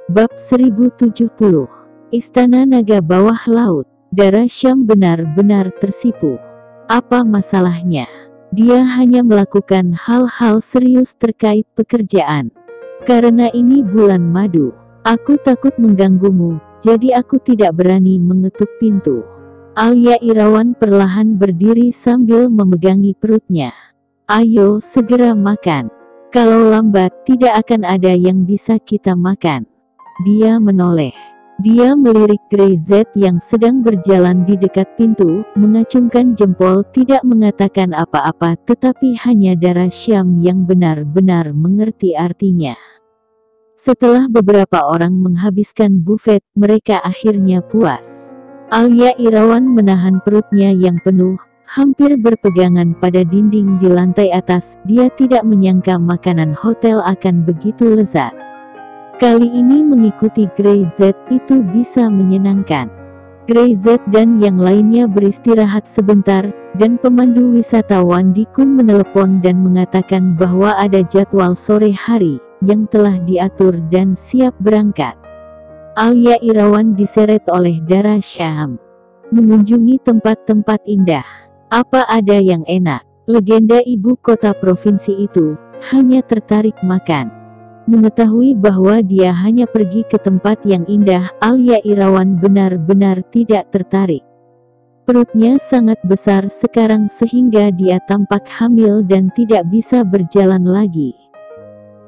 Bab 1070. Istana Naga Bawah Laut. Dara Syam benar-benar tersipu. Apa masalahnya? Dia hanya melakukan hal-hal serius terkait pekerjaan. Karena ini bulan madu, aku takut mengganggumu, jadi aku tidak berani mengetuk pintu. Alia Irawan perlahan berdiri sambil memegangi perutnya. Ayo segera makan. Kalau lambat tidak akan ada yang bisa kita makan. Dia menoleh. Dia melirik Grey Z yang sedang berjalan di dekat pintu, mengacungkan jempol, tidak mengatakan apa-apa, tetapi hanya Dara Syam yang benar-benar mengerti artinya. Setelah beberapa orang menghabiskan buffet, mereka akhirnya puas. Alia Irawan menahan perutnya yang penuh, hampir berpegangan pada dinding di lantai atas. Dia tidak menyangka makanan hotel akan begitu lezat. Kali ini mengikuti Grey Z itu bisa menyenangkan. Grey Z dan yang lainnya beristirahat sebentar, dan pemandu wisata Wandi Kun menelepon dan mengatakan bahwa ada jadwal sore hari yang telah diatur dan siap berangkat. Alia Irawan diseret oleh Dara Syam. Mengunjungi tempat-tempat indah. Apa ada yang enak? Legenda ibu kota provinsi itu hanya tertarik makan. Mengetahui bahwa dia hanya pergi ke tempat yang indah, Alia Irawan benar-benar tidak tertarik. Perutnya sangat besar sekarang sehingga dia tampak hamil dan tidak bisa berjalan lagi.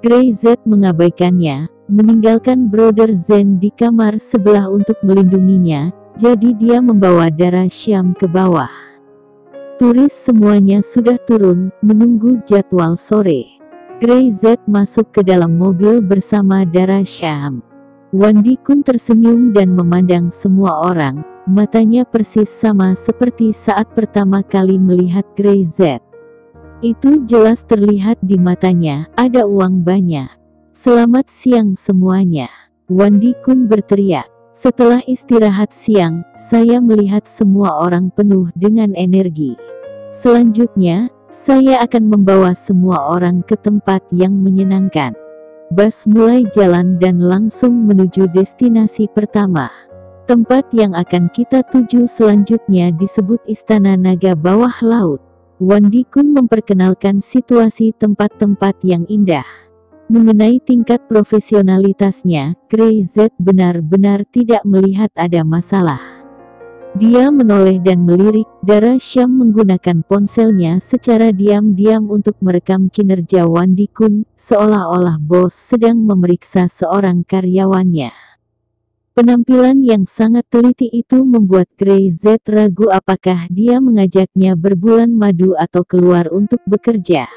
Grey Z mengabaikannya, meninggalkan Brother Zen di kamar sebelah untuk melindunginya, jadi dia membawa Dara Syam ke bawah. Turis semuanya sudah turun, menunggu jadwal sore. Grey Z masuk ke dalam mobil bersama Dara Syam. Wandi Kun tersenyum dan memandang semua orang, matanya persis sama seperti saat pertama kali melihat Grey Z. Itu jelas terlihat di matanya, ada uang banyak. Selamat siang semuanya. Wandi Kun berteriak. Setelah istirahat siang, saya melihat semua orang penuh dengan energi. Selanjutnya, saya akan membawa semua orang ke tempat yang menyenangkan. Bas mulai jalan dan langsung menuju destinasi pertama. Tempat yang akan kita tuju selanjutnya disebut Istana Naga Bawah Laut. Wandi Kun memperkenalkan situasi tempat-tempat yang indah. Mengenai tingkat profesionalitasnya, Grey Z benar-benar tidak melihat ada masalah. Dia menoleh dan melirik. Dara Syam menggunakan ponselnya secara diam-diam untuk merekam kinerja Wandi Kun, seolah-olah bos sedang memeriksa seorang karyawannya. Penampilan yang sangat teliti itu membuat Grey Z ragu apakah dia mengajaknya berbulan madu atau keluar untuk bekerja.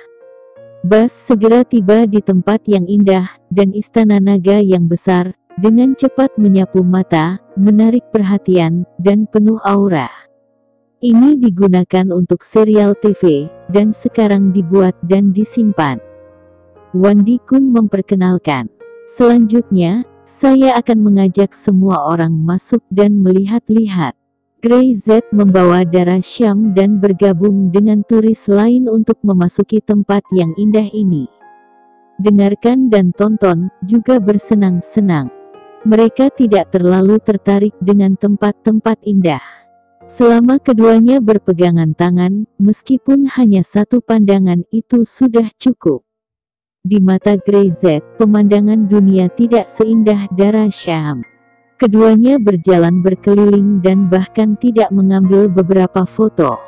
Bas segera tiba di tempat yang indah, dan istana naga yang besar, dengan cepat menyapu mata, menarik perhatian, dan penuh aura. Ini digunakan untuk serial TV, dan sekarang dibuat dan disimpan. Wandi Kun memperkenalkan. Selanjutnya, saya akan mengajak semua orang masuk dan melihat-lihat. Grey Z membawa Dara Syam dan bergabung dengan turis lain untuk memasuki tempat yang indah ini. Dengarkan dan tonton, juga bersenang-senang. Mereka tidak terlalu tertarik dengan tempat-tempat indah. Selama keduanya berpegangan tangan, meskipun hanya satu pandangan itu sudah cukup. Di mata Grey Z, pemandangan dunia tidak seindah Dara Syam. Keduanya berjalan berkeliling dan bahkan tidak mengambil beberapa foto.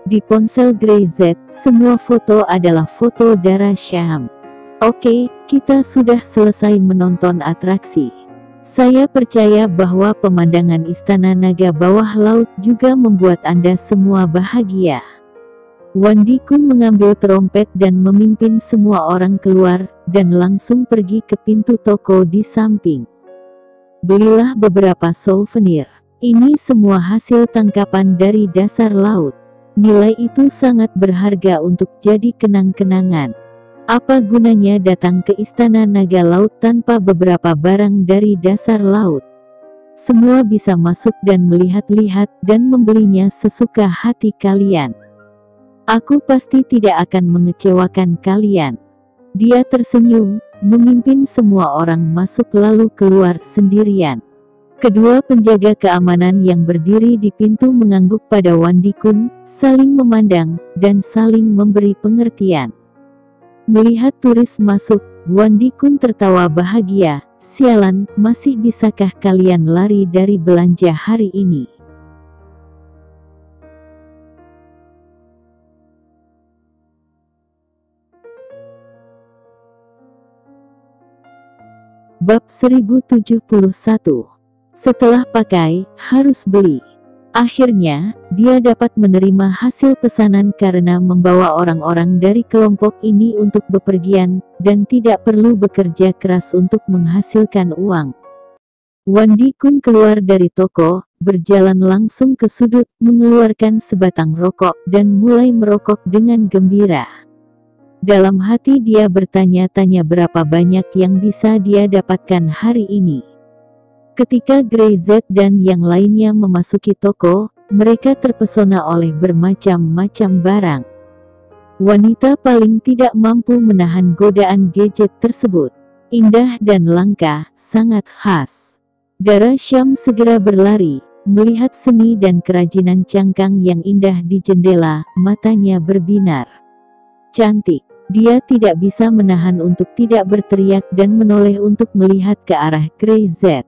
Di ponsel Grey Z, semua foto adalah foto Dara Syam. Oke, kita sudah selesai menonton atraksi. Saya percaya bahwa pemandangan Istana Naga Bawah Laut juga membuat Anda semua bahagia. Wandi Kun mengambil trompet dan memimpin semua orang keluar, dan langsung pergi ke pintu toko di samping. Belilah beberapa souvenir. Ini semua hasil tangkapan dari dasar laut. Nilai itu sangat berharga untuk jadi kenang-kenangan. Apa gunanya datang ke Istana Naga Laut tanpa beberapa barang dari dasar laut? Semua bisa masuk dan melihat-lihat dan membelinya sesuka hati kalian. Aku pasti tidak akan mengecewakan kalian. Dia tersenyum, memimpin semua orang masuk lalu keluar sendirian. Kedua penjaga keamanan yang berdiri di pintu mengangguk pada Wan Dikun, saling memandang, dan saling memberi pengertian. Melihat turis masuk, Wan Dikun tertawa bahagia. Sialan, masih bisakah kalian lari dari belanja hari ini? Bab 1071. Setelah pakai, harus beli. Akhirnya, dia dapat menerima hasil pesanan karena membawa orang-orang dari kelompok ini untuk bepergian, dan tidak perlu bekerja keras untuk menghasilkan uang. Wan Dikun keluar dari toko, berjalan langsung ke sudut, mengeluarkan sebatang rokok, dan mulai merokok dengan gembira. Dalam hati dia bertanya-tanya berapa banyak yang bisa dia dapatkan hari ini. Ketika Grey Z dan yang lainnya memasuki toko, mereka terpesona oleh bermacam-macam barang. Wanita paling tidak mampu menahan godaan gadget tersebut. Indah dan langka, sangat khas. Dara Syam segera berlari, melihat seni dan kerajinan cangkang yang indah di jendela, matanya berbinar. Cantik. Dia tidak bisa menahan untuk tidak berteriak dan menoleh untuk melihat ke arah Grey Z.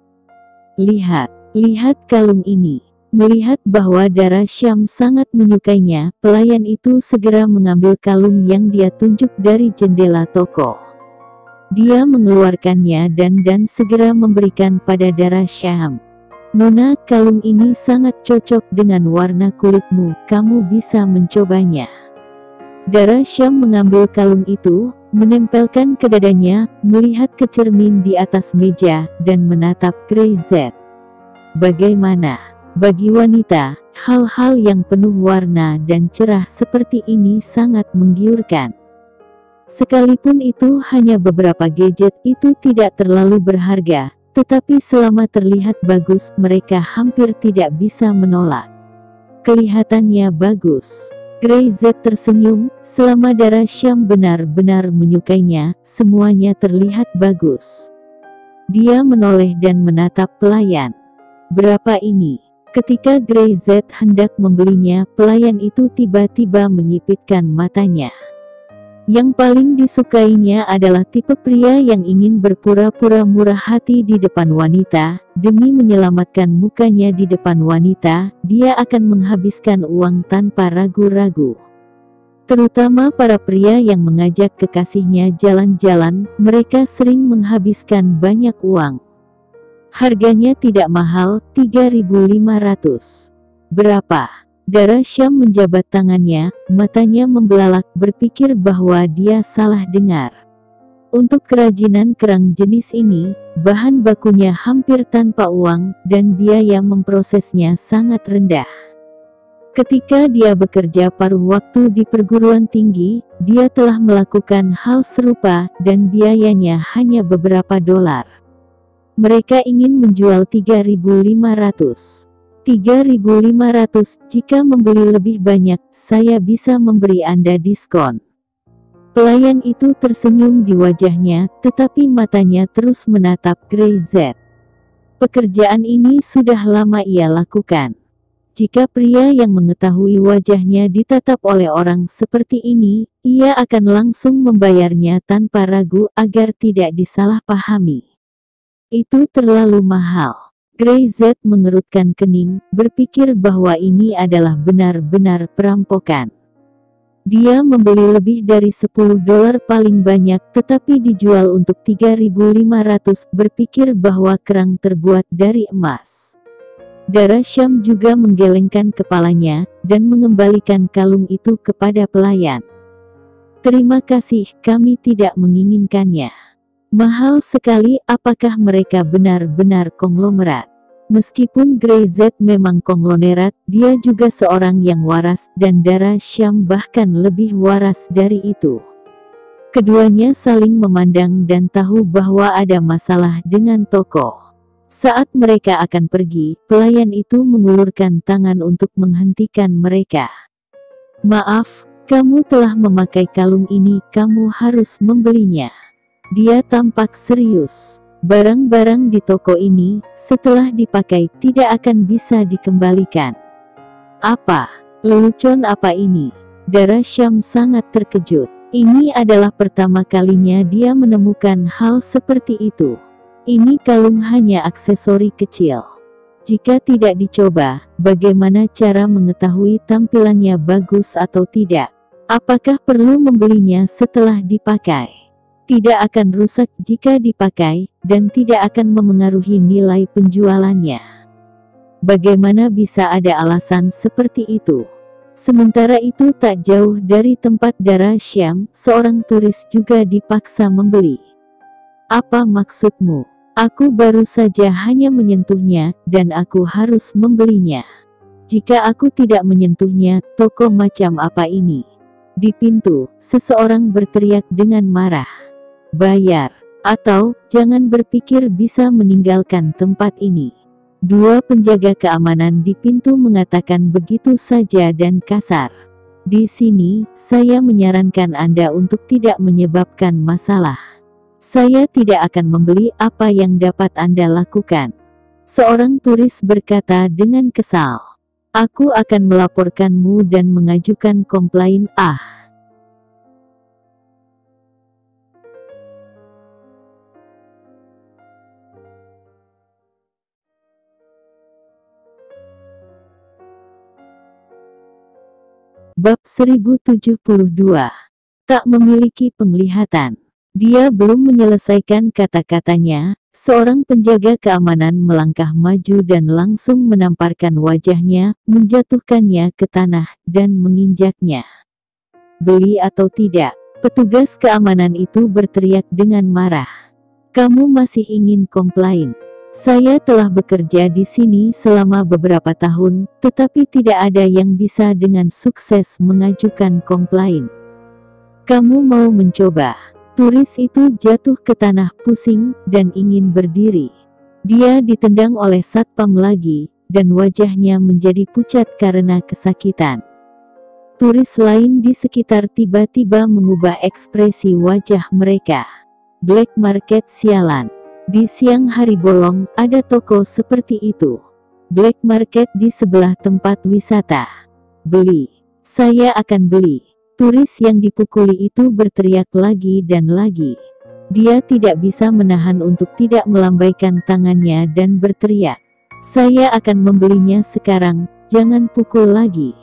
Lihat kalung ini. Melihat bahwa Dara Syam sangat menyukainya, pelayan itu segera mengambil kalung yang dia tunjuk dari jendela toko. Dia mengeluarkannya dan segera memberikan pada Dara Syam. Nona, kalung ini sangat cocok dengan warna kulitmu, kamu bisa mencobanya. Dara Syam mengambil kalung itu, menempelkan ke dadanya, melihat ke cermin di atas meja, dan menatap Grey Z. Bagaimana? Bagi wanita, hal-hal yang penuh warna dan cerah seperti ini sangat menggiurkan. Sekalipun itu hanya beberapa gadget, itu tidak terlalu berharga, tetapi selama terlihat bagus, mereka hampir tidak bisa menolak. Kelihatannya bagus. Grey Z tersenyum, selama Dara Syam benar-benar menyukainya, semuanya terlihat bagus. Dia menoleh dan menatap pelayan. Berapa ini? Ketika Grey Z hendak membelinya, pelayan itu tiba-tiba menyipitkan matanya. Yang paling disukainya adalah tipe pria yang ingin berpura-pura murah hati di depan wanita. Demi menyelamatkan mukanya di depan wanita, dia akan menghabiskan uang tanpa ragu-ragu. Terutama para pria yang mengajak kekasihnya jalan-jalan, mereka sering menghabiskan banyak uang. Harganya tidak mahal, 3.500. Berapa? Dara Syam menjabat tangannya, matanya membelalak, berpikir bahwa dia salah dengar. Untuk kerajinan kerang jenis ini, bahan bakunya hampir tanpa uang, dan biaya memprosesnya sangat rendah. Ketika dia bekerja paruh waktu di perguruan tinggi, dia telah melakukan hal serupa, dan biayanya hanya beberapa dolar. Mereka ingin menjual 3.500. 3.500, jika membeli lebih banyak, saya bisa memberi Anda diskon. Pelayan itu tersenyum di wajahnya, tetapi matanya terus menatap Grey Z. Pekerjaan ini sudah lama ia lakukan. Jika pria yang mengetahui wajahnya ditatap oleh orang seperti ini, ia akan langsung membayarnya tanpa ragu agar tidak disalahpahami. Itu terlalu mahal. Grey Z mengerutkan kening, berpikir bahwa ini adalah benar-benar perampokan. Dia membeli lebih dari 10 dolar paling banyak, tetapi dijual untuk 3.500, berpikir bahwa kerang terbuat dari emas. Dara Syam juga menggelengkan kepalanya, dan mengembalikan kalung itu kepada pelayan. Terima kasih, kami tidak menginginkannya. Mahal sekali, apakah mereka benar-benar konglomerat? Meskipun Grey Z memang konglomerat, dia juga seorang yang waras, dan Dara Syam bahkan lebih waras dari itu. Keduanya saling memandang dan tahu bahwa ada masalah dengan toko. Saat mereka akan pergi, pelayan itu mengulurkan tangan untuk menghentikan mereka. Maaf, kamu telah memakai kalung ini, kamu harus membelinya. Dia tampak serius. Barang-barang di toko ini, setelah dipakai tidak akan bisa dikembalikan. Apa? Lelucon apa ini? Dara Syam sangat terkejut. Ini adalah pertama kalinya dia menemukan hal seperti itu. Ini kalung hanya aksesori kecil. Jika tidak dicoba, bagaimana cara mengetahui tampilannya bagus atau tidak? Apakah perlu membelinya setelah dipakai? Tidak akan rusak jika dipakai, dan tidak akan memengaruhi nilai penjualannya. Bagaimana bisa ada alasan seperti itu? Sementara itu tak jauh dari tempat Dara Syam, seorang turis juga dipaksa membeli. Apa maksudmu? Aku baru saja hanya menyentuhnya, dan aku harus membelinya. Jika aku tidak menyentuhnya, toko macam apa ini? Di pintu, seseorang berteriak dengan marah. Bayar, atau jangan berpikir bisa meninggalkan tempat ini. Dua penjaga keamanan di pintu mengatakan begitu saja dan kasar. Di sini, saya menyarankan Anda untuk tidak menyebabkan masalah. Saya tidak akan membeli apa yang dapat Anda lakukan. Seorang turis berkata dengan kesal. Aku akan melaporkanmu dan mengajukan komplain. Bab 1072. Tak memiliki penglihatan. Dia belum menyelesaikan kata-katanya, seorang penjaga keamanan melangkah maju dan langsung menamparkan wajahnya, menjatuhkannya ke tanah, dan menginjaknya. Beli atau tidak? Petugas keamanan itu berteriak dengan marah. Kamu masih ingin komplain? Saya telah bekerja di sini selama beberapa tahun, tetapi tidak ada yang bisa dengan sukses mengajukan komplain. Kamu mau mencoba? Turis itu jatuh ke tanah pusing, dan ingin berdiri. Dia ditendang oleh satpam lagi, dan wajahnya menjadi pucat karena kesakitan. Turis lain di sekitar tiba-tiba mengubah ekspresi wajah mereka. Black market sialan. Di siang hari bolong, ada toko seperti itu. Black market di sebelah tempat wisata. Beli. Saya akan beli. Turis yang dipukuli itu berteriak lagi dan lagi. Dia tidak bisa menahan untuk tidak melambaikan tangannya dan berteriak. Saya akan membelinya sekarang, jangan pukul lagi.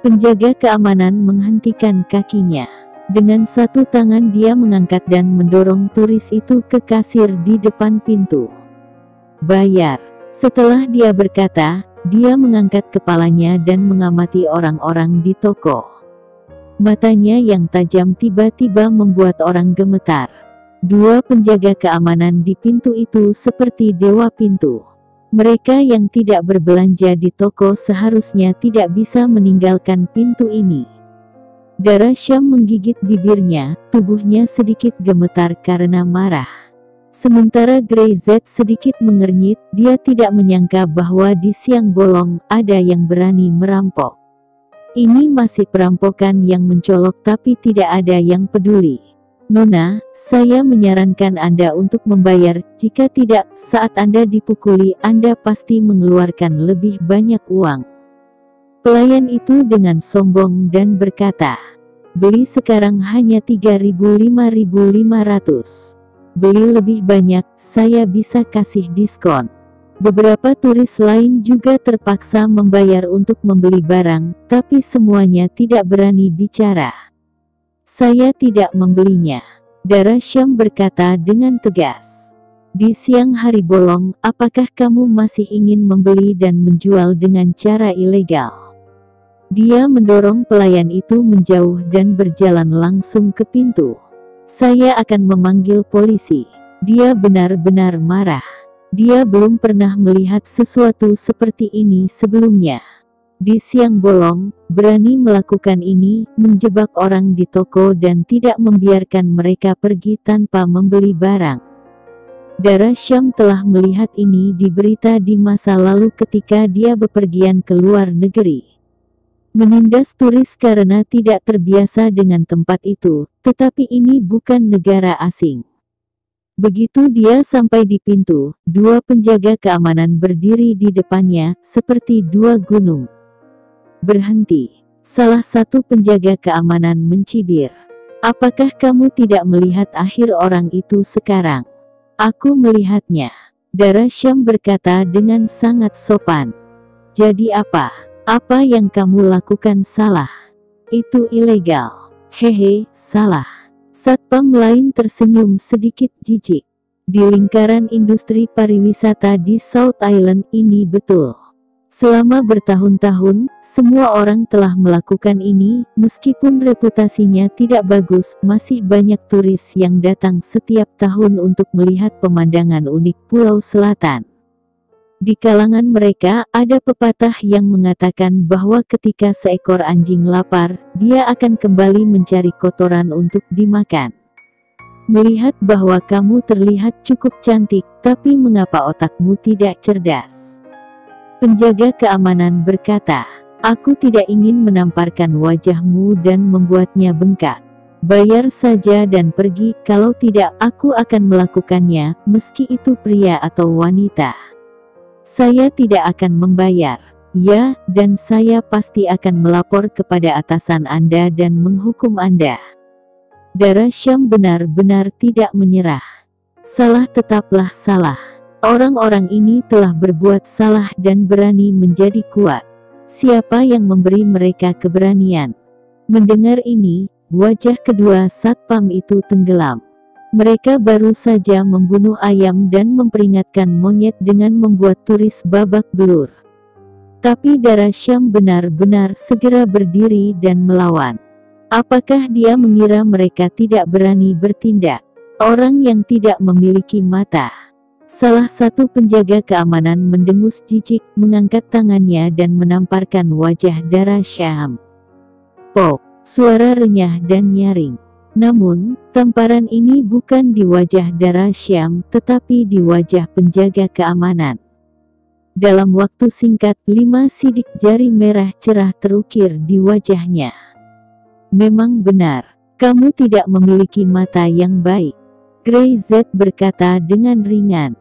Penjaga keamanan menghentikan kakinya. Dengan satu tangan dia mengangkat dan mendorong turis itu ke kasir di depan pintu. Bayar. Setelah dia berkata, dia mengangkat kepalanya dan mengamati orang-orang di toko. Matanya yang tajam tiba-tiba membuat orang gemetar. Dua penjaga keamanan di pintu itu seperti dewa pintu. Mereka yang tidak berbelanja di toko seharusnya tidak bisa meninggalkan pintu ini. Dara Syam menggigit bibirnya, tubuhnya sedikit gemetar karena marah. Sementara Grey Z sedikit mengernyit, dia tidak menyangka bahwa di siang bolong, ada yang berani merampok. Ini masih perampokan yang mencolok tapi tidak ada yang peduli. Nona, saya menyarankan Anda untuk membayar, jika tidak, saat Anda dipukuli, Anda pasti mengeluarkan lebih banyak uang. Pelayan itu dengan sombong dan berkata, beli sekarang hanya 3.000-5.500. Beli lebih banyak, saya bisa kasih diskon. Beberapa turis lain juga terpaksa membayar untuk membeli barang, tapi semuanya tidak berani bicara. Saya tidak membelinya. Dara Syam berkata dengan tegas. Di siang hari bolong, apakah kamu masih ingin membeli dan menjual dengan cara ilegal? Dia mendorong pelayan itu menjauh dan berjalan langsung ke pintu. Saya akan memanggil polisi. Dia benar-benar marah. Dia belum pernah melihat sesuatu seperti ini sebelumnya. Di siang bolong, berani melakukan ini, menjebak orang di toko dan tidak membiarkan mereka pergi tanpa membeli barang. Dara Syam telah melihat ini di berita di masa lalu ketika dia bepergian ke luar negeri. Menindas turis karena tidak terbiasa dengan tempat itu, tetapi ini bukan negara asing. Begitu dia sampai di pintu, dua penjaga keamanan berdiri di depannya, seperti dua gunung. Berhenti. Salah satu penjaga keamanan mencibir. Apakah kamu tidak melihat akhir orang itu sekarang? Aku melihatnya. Dara Syam berkata dengan sangat sopan. Jadi apa? Apa yang kamu lakukan salah? Itu ilegal. Hehe, salah. Satpam lain tersenyum sedikit jijik. Di lingkaran industri pariwisata di South Island ini betul. Selama bertahun-tahun, semua orang telah melakukan ini, meskipun reputasinya tidak bagus, masih banyak turis yang datang setiap tahun untuk melihat pemandangan unik Pulau Selatan. Di kalangan mereka, ada pepatah yang mengatakan bahwa ketika seekor anjing lapar, dia akan kembali mencari kotoran untuk dimakan. Melihat bahwa kamu terlihat cukup cantik, tapi mengapa otakmu tidak cerdas? Penjaga keamanan berkata, aku tidak ingin menamparkan wajahmu dan membuatnya bengkak. Bayar saja dan pergi, kalau tidak aku akan melakukannya, meski itu pria atau wanita. Saya tidak akan membayar. Ya, dan saya pasti akan melapor kepada atasan Anda dan menghukum Anda. Dara Syam benar-benar tidak menyerah. Salah tetaplah salah. Orang-orang ini telah berbuat salah dan berani menjadi kuat. Siapa yang memberi mereka keberanian? Mendengar ini, wajah kedua satpam itu tenggelam. Mereka baru saja membunuh ayam dan memperingatkan monyet dengan membuat turis babak belur. Tapi Dara Syam benar-benar segera berdiri dan melawan. Apakah dia mengira mereka tidak berani bertindak? Orang yang tidak memiliki mata. Salah satu penjaga keamanan mendengus jijik, mengangkat tangannya dan menamparkan wajah Dara Syam. Pop, suara renyah dan nyaring. Namun, tamparan ini bukan di wajah Dara Syam, tetapi di wajah penjaga keamanan. Dalam waktu singkat, 5 sidik jari merah cerah terukir di wajahnya. Memang benar, kamu tidak memiliki mata yang baik. Grey Z berkata dengan ringan.